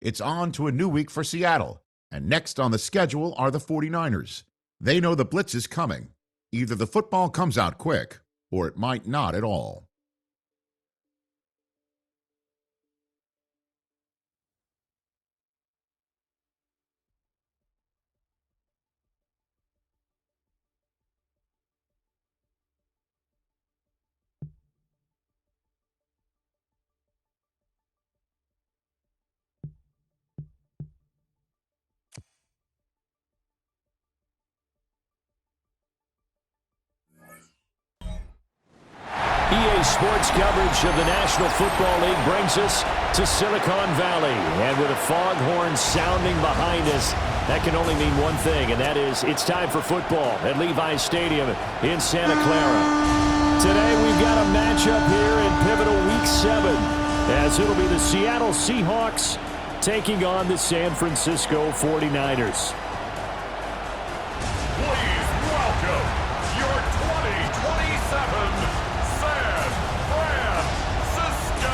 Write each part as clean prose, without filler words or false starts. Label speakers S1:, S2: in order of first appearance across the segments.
S1: it's on to a new week for Seattle, and next on the schedule are the 49ers. They know the blitz is coming. Either the football comes out quick, or it might not at all.
S2: EA Sports coverage of the National Football League brings us to Silicon Valley. And with a foghorn sounding behind us, that can only mean one thing, and that is it's time for football at Levi's Stadium in Santa Clara. Today we've got a matchup here in pivotal Week 7, as it'll be the Seattle Seahawks taking on the San Francisco 49ers.
S3: Please welcome your 2027 San Francisco.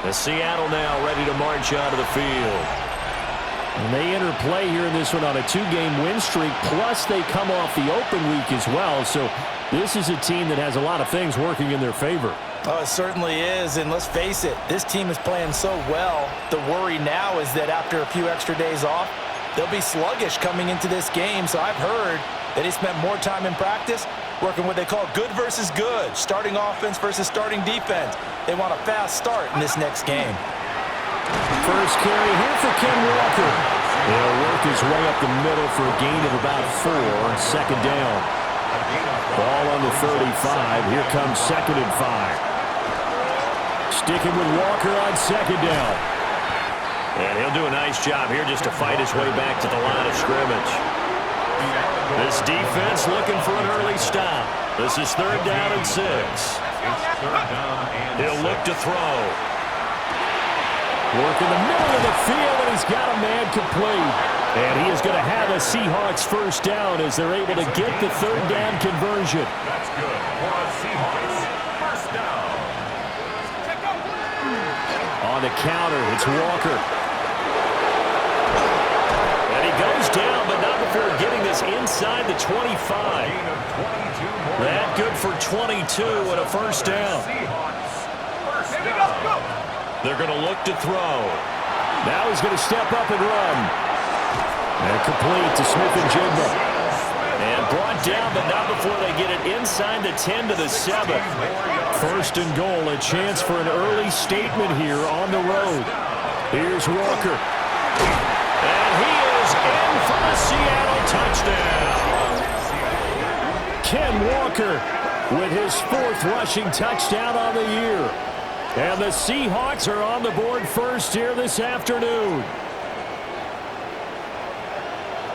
S2: The Seattle now ready to march out of the field. And they enter play here in this one on a 2-game win streak, plus they come off the open week as well. So this is a team that has a lot of things working in their favor.
S4: Oh, it certainly is, and let's face it, this team is playing so well. The worry now is that after a few extra days off, they'll be sluggish coming into this game. So I've heard that they spent more time in practice working what they call good versus good, starting offense versus starting defense. They want a fast start in this next game.
S2: First carry here for Ken Walker. He'll work his way up the middle for a gain of about 4, second down. Ball on the 35. Here comes 2nd and 5. Sticking with Walker on 2nd down. And he'll do a nice job here just to fight his way back to the line of scrimmage. This defense looking for an early stop. This is 3rd down and 6. He'll look to throw. Work in the middle of the field, and he's got a man complete. And he is going to have a Seahawks first down as they're able to get the 3rd down conversion.
S3: That's good for a Seahawks first down.
S2: On the counter, it's Walker. And he goes down, but not before getting this inside the 25. That good for 22 and a first down. They're going to look to throw. Now he's going to step up and run. And complete to Smith-Njigba. And brought down, but not before they get it inside the 10 to the 7. 1st and goal, a chance for an early statement here on the road. Here's Walker. And he is in for the Seattle touchdown. Ken Walker with his 4th rushing touchdown on the year. And the Seahawks are on the board first here this afternoon.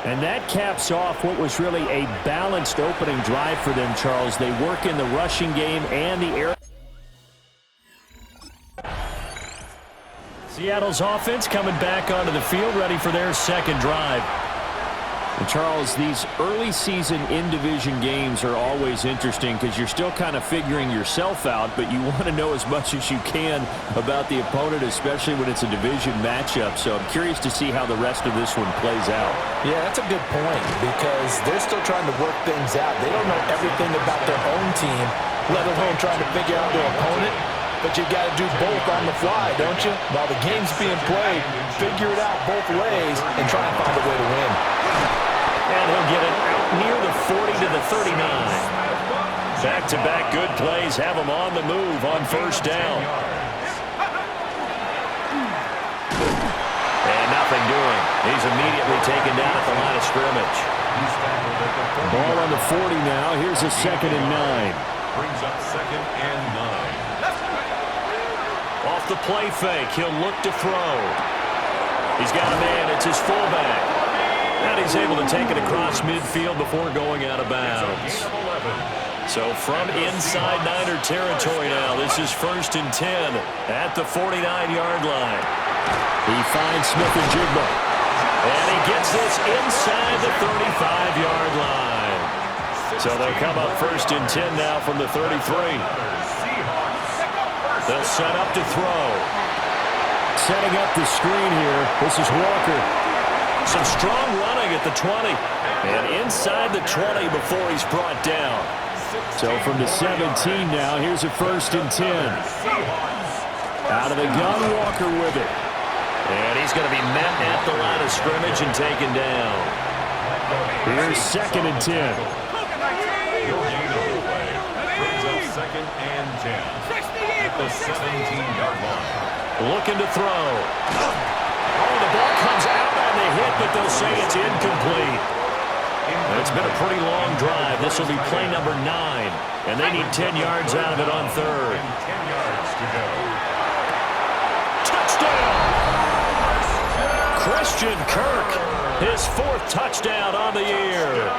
S2: And that caps off what was really a balanced opening drive for them, Charles. They work in the rushing game and the air. Seattle's offense coming back onto the field, ready for their 2nd drive. And Charles, these early season in-division games are always interesting because you're still kind of figuring yourself out, but you want to know as much as you can about the opponent, especially when it's a division matchup. So I'm curious to see how the rest of this one plays out.
S4: Yeah, that's a good point because they're still trying to work things out. They don't know everything about their own team, let alone trying to figure out their opponent. But you got to do both on the fly, don't you? While the game's being played, figure it out both ways and try and find a way to win.
S2: And he'll get it out near the 40 to the 39. Back-to-back good plays have him on the move on 1st down. And nothing doing. He's immediately taken down at the line of scrimmage. Ball on the 40 now. Here's a 2nd and 9.
S3: Brings up 2nd and 9.
S2: Off the play fake, he'll look to throw. He's got a man, it's his fullback. And he's able to take it across midfield before going out of bounds. So from inside Niner territory now, this is 1st and 10 at the 49-yard line. He finds Smith-Njigba. And he gets this inside the 35-yard line. So they'll come up 1st and 10 now from the 33. They'll set up to throw. Setting up the screen here. This is Walker. Some strong running at the 20. And inside the 20 before he's brought down. So from the 17 now, here's a 1st and 10. Out of the gun, Walker with it. And he's going to be met at the line of scrimmage and taken down. Here's 2nd and 10.
S3: Second and 10. At the 17-yard line.
S2: Looking to throw. Oh, the ball comes out on the hit, but they'll say it's incomplete. It's been a pretty long drive. This will be play number 9, and they need 10 yards out of it on 3rd.
S3: 10 yards to go.
S2: Touchdown! Christian Kirk, his 4th touchdown on the year.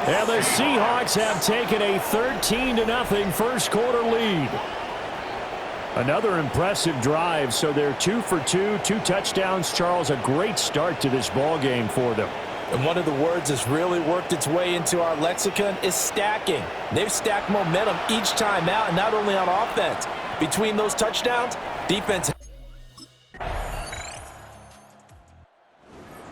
S2: And the Seahawks have taken a 13-0 first quarter lead. Another impressive drive, so they're 2 for 2, 2 touchdowns. Charles, a great start to this ball game for them.
S4: And one of the words that's really worked its way into our lexicon is stacking. They've stacked momentum each time out, and not only on offense. Between those touchdowns, defense.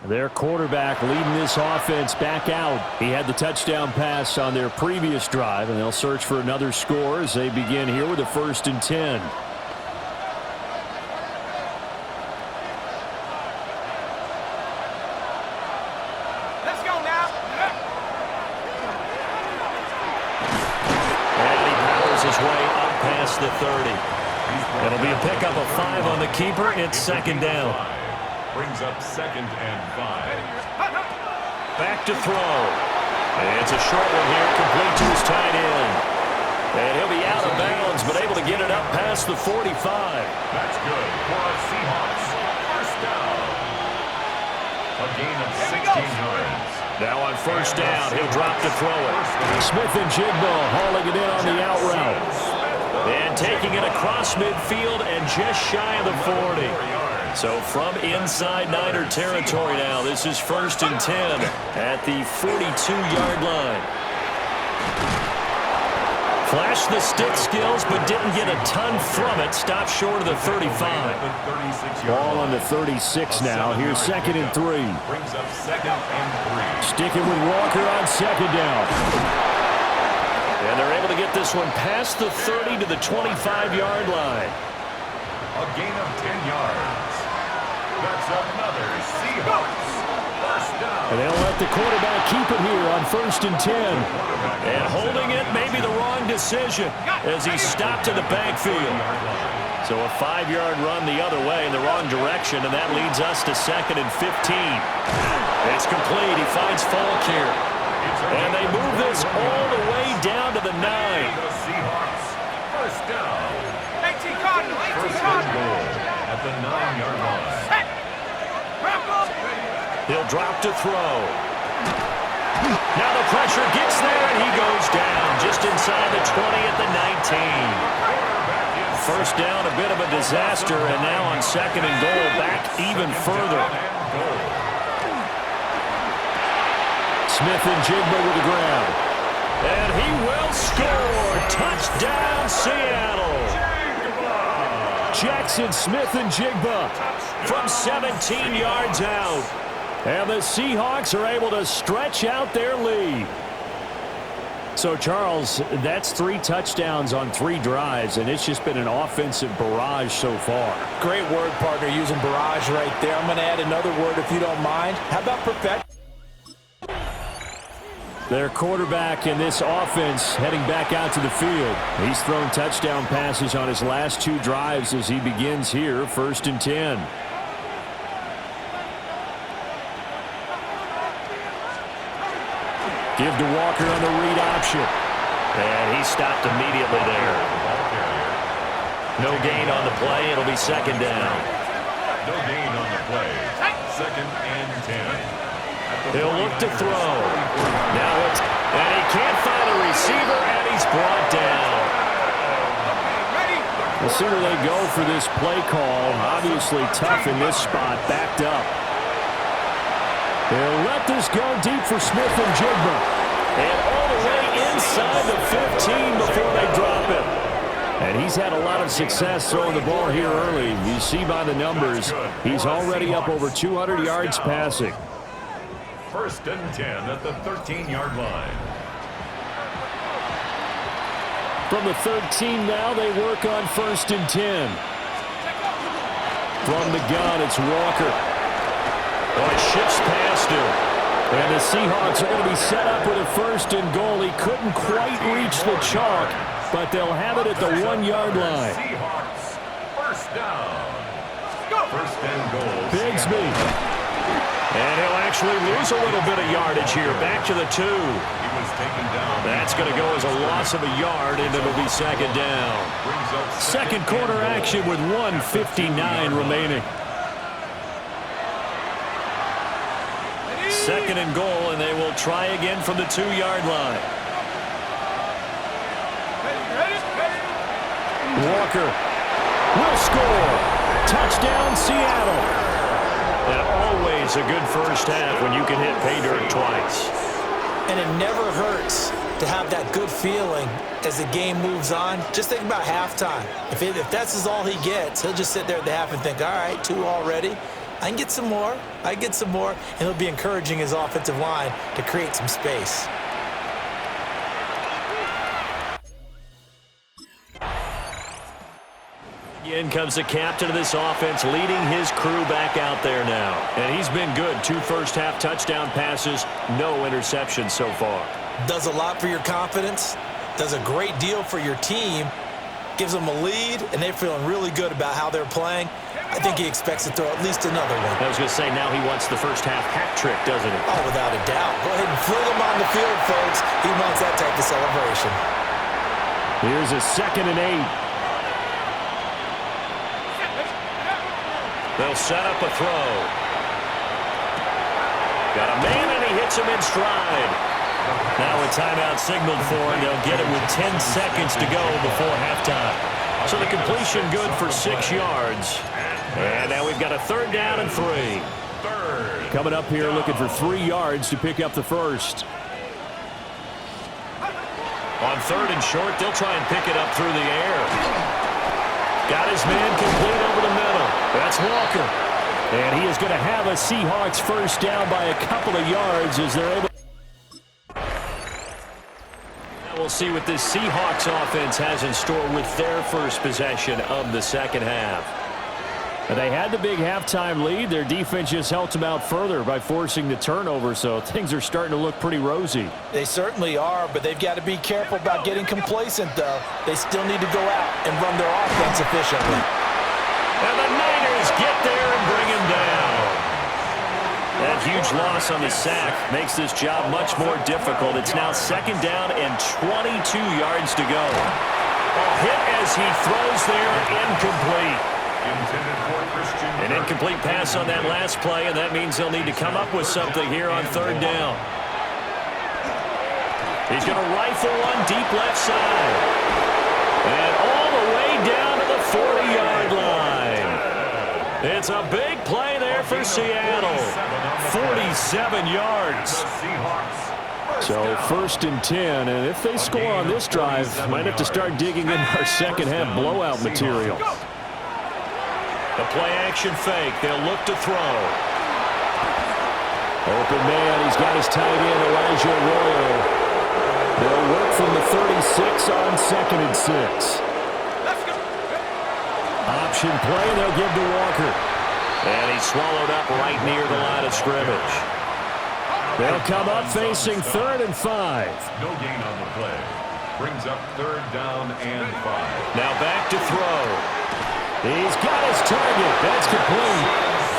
S2: Their quarterback leading this offense back out. He had the touchdown pass on their previous drive, and they'll search for another score as they begin here with a 1st and 10.
S5: Let's go now.
S2: And he powers his way up past the 30. It'll be a pickup of 5 on the keeper. It's 2nd down.
S3: Brings up 2nd and 5.
S2: Back to throw. And it's a short one here, complete to his tight end. And he'll be out of bounds, but able to get it up past the 45.
S3: That's good for our Seahawks. First down. A gain of 16 yards.
S2: Now on 1st down, he'll drop to throw it. Smith and Jigbo hauling it in on the out route. And taking it across midfield and just shy of the 40. So from inside Niner territory now, this is 1st and 10 at the 42-yard line. Flashed the stick skills, but didn't get a ton from it. Stopped short of the 35. Ball on the 36 now. Here's 2nd and 3.
S3: Brings up 2nd and 3.
S2: Sticking with Walker on 2nd down. And they're able to get this one past the 30 to the 25-yard line.
S3: A gain of 10 yards. That's another Seahawks. First down.
S2: And they'll let the quarterback keep it here on 1st and 10. And holding it may be the wrong decision as he stopped in the backfield. So a 5-yard run the other way in the wrong direction, and that leads us to 2nd and 15. It's complete. He finds Falk here. And they move this all the way down to the 9.
S3: The Seahawks. First down.
S5: 18 Cardinals. 18
S3: First and
S5: Cardinals.
S3: goal at the 9-yard line.
S2: He'll drop to throw. Now the pressure gets there, and he goes down just inside the 20 at the 19. First down, a bit of a disaster, and now on 2nd and goal, back even further. Smith and Jigba with the ground. And he will score. Touchdown, Seattle. Jackson Smith and Jigba from 17 yards out. And the Seahawks are able to stretch out their lead. So, Charles, that's 3 touchdowns on 3 drives, and it's just been an offensive barrage so far.
S4: Great word, partner, using barrage right there. I'm going to add another word if you don't mind. How about perfect?
S2: Their quarterback in this offense heading back out to the field. He's thrown touchdown passes on his last 2 drives as he begins here, 1st and 10. Give to Walker on the read option. And he stopped immediately there. No gain on the play. It'll be 2nd down.
S3: No gain on the play. 2nd and 10.
S2: He'll look to throw. Now it's, and he can't find a receiver, and he's brought down. We'll see where they go for this play call. Obviously tough in this spot, backed up. They'll let this go deep for Smith and Jigba. And all the way inside the 15 before they drop it. And he's he's had a lot of success throwing the ball here early. You see by the numbers, he's already up over 200 yards passing.
S3: 1st and 10 at the 13-yard line.
S2: From the 13 now, they work on 1st and 10. From the gun, it's Walker. Oh, it shifts past him. And the Seahawks are going to be set up with a 1st and goal. He couldn't quite reach the chalk, but they'll have it at the 1-yard line.
S3: Seahawks, 1st down. 1st and goal.
S2: Bigsby. And he'll actually lose a little bit of yardage here. Back to the 2.
S3: He was taken down.
S2: That's going to go as a loss of a yard, and it'll be 2nd down. Second quarter action with 1:59 remaining. 2nd and goal, and they will try again from the 2-yard line. Walker will score. Touchdown, Seattle. And always a good first half when you can hit pay dirt twice.
S4: And it never hurts to have that good feeling as the game moves on. Just think about halftime. If that's all he gets, he'll just sit there at the half and think, all right, 2 already. I can get some more. I get some more. And he'll be encouraging his offensive line to create some space.
S2: In comes the captain of this offense, leading his crew back out there now. And he's been good. 2 first-half touchdown passes, no interceptions so far.
S4: Does a lot for your confidence. Does a great deal for your team. Gives them a lead, and they're feeling really good about how they're playing. I think he expects to throw at least another one.
S2: I was going to say, now he wants the first-half hat trick, doesn't he?
S4: Oh, without a doubt. Go ahead and fling him on the field, folks. He wants that type of celebration.
S2: Here's a 2nd and 8. They'll set up a throw. Got a man, and he hits him in stride. Now a timeout signaled for, and they'll get it with 10 seconds to go before halftime. So the completion good for 6 yards. And now we've got a 3rd down and 3. Coming up here looking for 3 yards to pick up the first. On 3rd and short, they'll try and pick it up through the air. Got his man complete over the middle. That's Walker. And he is going to have a Seahawks first down by a couple of yards as they're able. Now we'll see what this Seahawks offense has in store with their first possession of the 2nd half. They had the big halftime lead. Their defense just helped them out further by forcing the turnover, so things are starting to look pretty rosy.
S4: They certainly are, but they've got to be careful about getting complacent, though. They still need to go out and run their offense efficiently.
S2: And the Niners get there and bring him down. That huge loss on the sack makes this job much more difficult. It's now 2nd down and 22 yards to go. A hit as he throws there, incomplete. An incomplete pass on that last play, and that means they'll need to come up with something here on 3rd down. He's going to rifle one deep left side. And all the way down to the 40-yard line. It's a big play there for Seattle. 47 yards. So 1st and 10, and if they score on this drive, might have to start digging in our 2nd half blowout material. The play-action fake. They'll look to throw. Open man. He's got his tight end, Elijah Arroyo. They'll work from the 36 on 2nd and 6. Option play. They'll give to Walker. And he's swallowed up right near the line of scrimmage. They'll come up facing 3rd and 5.
S3: No gain on the play. Brings up 3rd down and 5.
S2: Now back to throw. He's got his target. That's complete.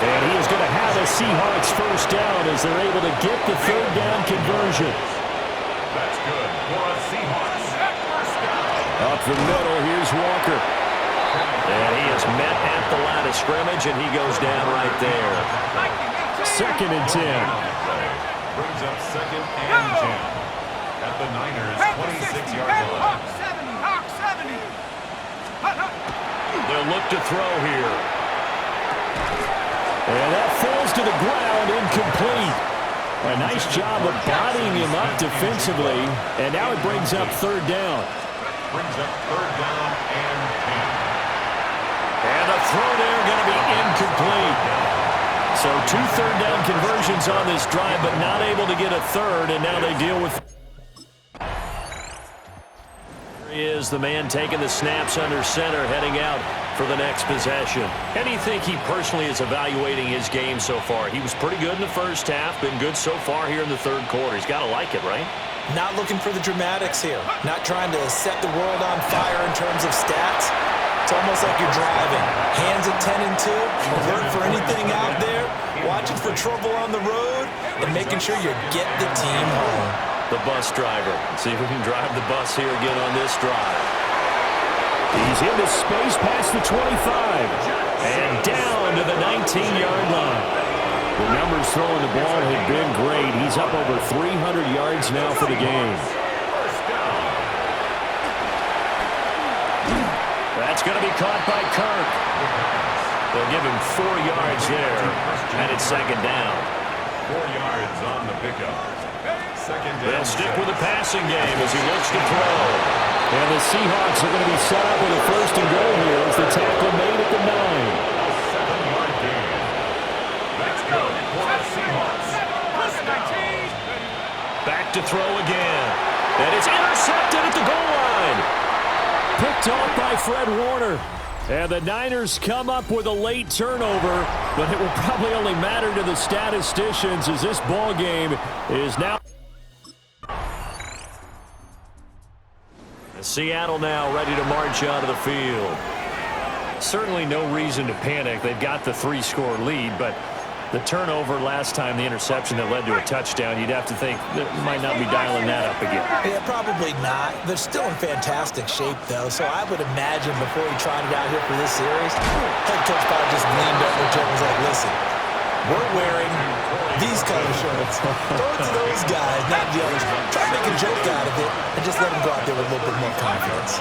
S2: And he is going to have a Seahawks first down as they're able to get the 3rd down conversion.
S3: That's good for a Seahawks first down.
S2: Up the middle, here's Walker. And he is met at the line of scrimmage, and he goes down right there. 2nd and 10.
S3: Brings up 2nd and 10 at the Niners' 26-yard line.
S5: Hawk 70, Hawk 70.
S2: They'll look to throw here. And that falls to the ground, incomplete. A nice job of bodying him up defensively, and now it brings up 3rd down.
S3: brings up third down and 10.
S2: And a throw there going to be incomplete. So 2 third down conversions on this drive, but not able to get a third, and now they deal with... Here he is, the man taking the snaps under center, heading out for the next possession. How do you think he personally is evaluating his game so far? He was pretty good in the first half, been good so far here in the third quarter. He's got to like it, right?
S4: Not looking for the dramatics here. Not trying to set the world on fire in terms of stats. It's almost like you're driving. Hands at 10 and 2, alert for anything out there, watching for trouble on the road, and making sure you get the team home.
S2: The bus driver. See if we can drive the bus here again on this drive. He's into space past the 25 and down to the 19-yard line. The numbers throwing the ball have been great. He's up over 300 yards now for the game. That's going to be caught by Kirk. They'll give him 4 yards there, and it's second down.
S3: 4 yards on the pickup. Second down.
S2: They'll stick with the passing game as he looks to throw. And the Seahawks are going to be set up with a first and goal here as the tackle made at the 9.
S3: 7-yard gain. That's good for the Seahawks. First down.
S2: Back to throw again. And it's intercepted at the goal line. Picked off by Fred Warner. And the Niners come up with a late turnover, but it will probably only matter to the statisticians as this ball game is now. Seattle now ready to march out of the field. Certainly no reason to panic. They've got the 3-score lead, but the turnover last time, the interception that led to a touchdown, you'd have to think that might not be dialing that up again.
S4: Yeah, probably not. They're still in fantastic shape, though, so I would imagine before he tried it out here for this series, head coach probably just leaned over to him and was like, listen, we're wearing these color shirts. Throw it to those guys, not the others. Try to make a joke out of it and just let them go out there with a little bit more confidence.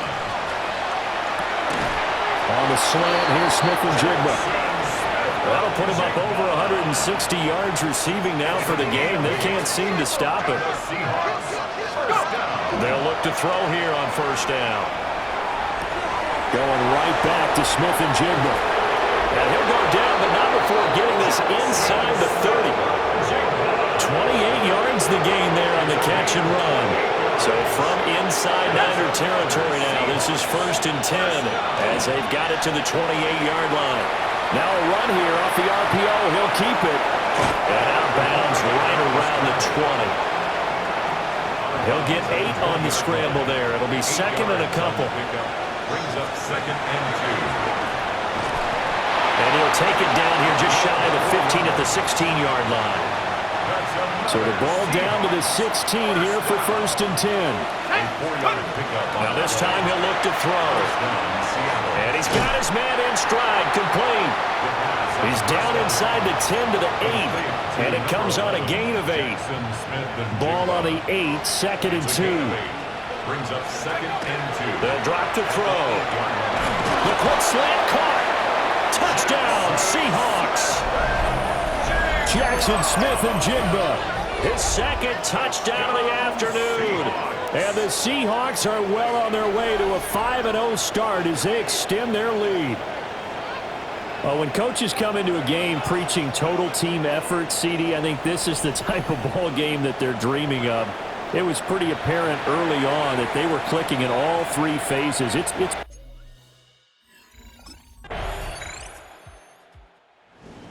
S2: On the slant, here's Smith and Jigba. That'll put him up over 160 yards receiving now for the game. They can't seem to stop him. They'll look to throw here on first down. Going right back to Smith and Jigba. And he'll go down, but not before getting this inside the 30. 28 yards the gain there on the catch and run. So from inside Niner territory now, this is first and 10 as they've got it to the 28-yard line. Now a run here off the RPO. He'll keep it. And out of bounds right around the 20. He'll get 8 on the scramble there. It'll be second and a couple.
S3: Brings up second and 2.
S2: And he'll take it down here just shy of the 15 at the 16-yard line. So the ball down to the 16 here for first and 10. Now this time he'll look to throw. And he's got his man in stride, complete. He's down inside the 10 to the 8. And it comes on a gain of 8. Ball on the 8, second and 2.
S3: Brings up second and 2.
S2: They'll drop to throw. The quick slant caught. Touchdown, Seahawks. Jackson Smith and Jigba. His second touchdown of the afternoon. And the Seahawks are well on their way to a 5-0 start as they extend their lead. Well, when coaches come into a game preaching total team effort, CD, I think this is the type of ball game that they're dreaming of. It was pretty apparent early on that they were clicking in all 3 phases. It's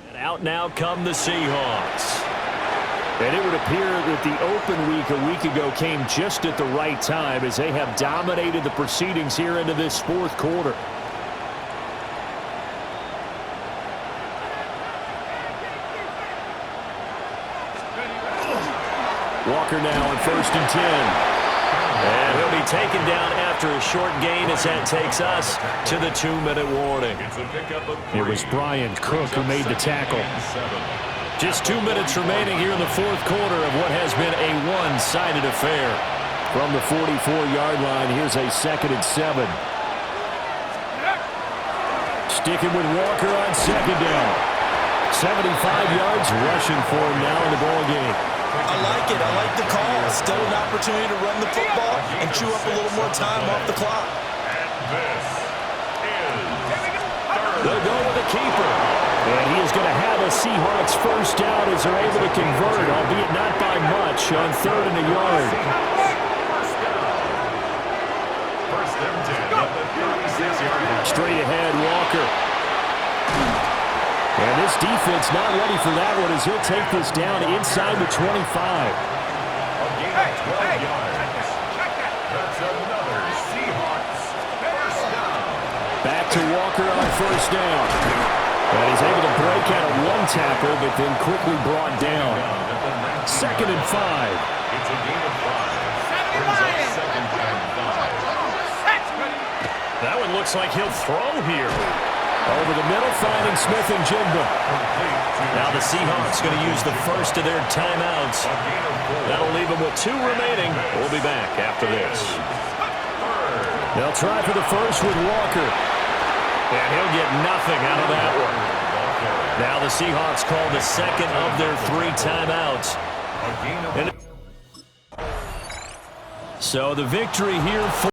S2: and out now come the Seahawks. And it would appear that the open week a week ago came just at the right time as they have dominated the proceedings here into this 4th quarter. Walker now on first and 10. And he'll be taken down after a short gain as that takes us to the 2-minute warning. It was Brian Cook who made the tackle. Just 2 minutes remaining here in the 4th quarter of what has been a one-sided affair. From the 44-yard line, here's a second and 7. Sticking with Walker on second down. 75 yards rushing for him now in the ball game.
S4: I like it. I like the call. Still an opportunity to run the football and chew up a little more time off the clock.
S3: And this is third.
S2: They'll go with the keeper. And he is going to have a Seahawks first down as they're able to convert, albeit not by much, on 3rd and a yard.
S3: First down. First and 10 at the 36-yard line.
S2: Straight ahead, Walker. And this defense not ready for that one as he'll take this down inside the 25.
S3: A gain of 12 yards. That's another Seahawks first down.
S2: Back to Walker on first down. And he's able to break out of one tackle, but then quickly brought down. 2nd and 5.
S3: It's a gain of 5. Brings up 2nd and 5.
S2: That one looks like he'll throw here. Over the middle, finding Smith and Jigba. Now the Seahawks going to use the first of their timeouts. That'll leave them with 2 remaining. We'll be back after this. They'll try for the first with Walker. And he'll get nothing out of that one. Now the Seahawks call the second of their 3 timeouts. So the victory here for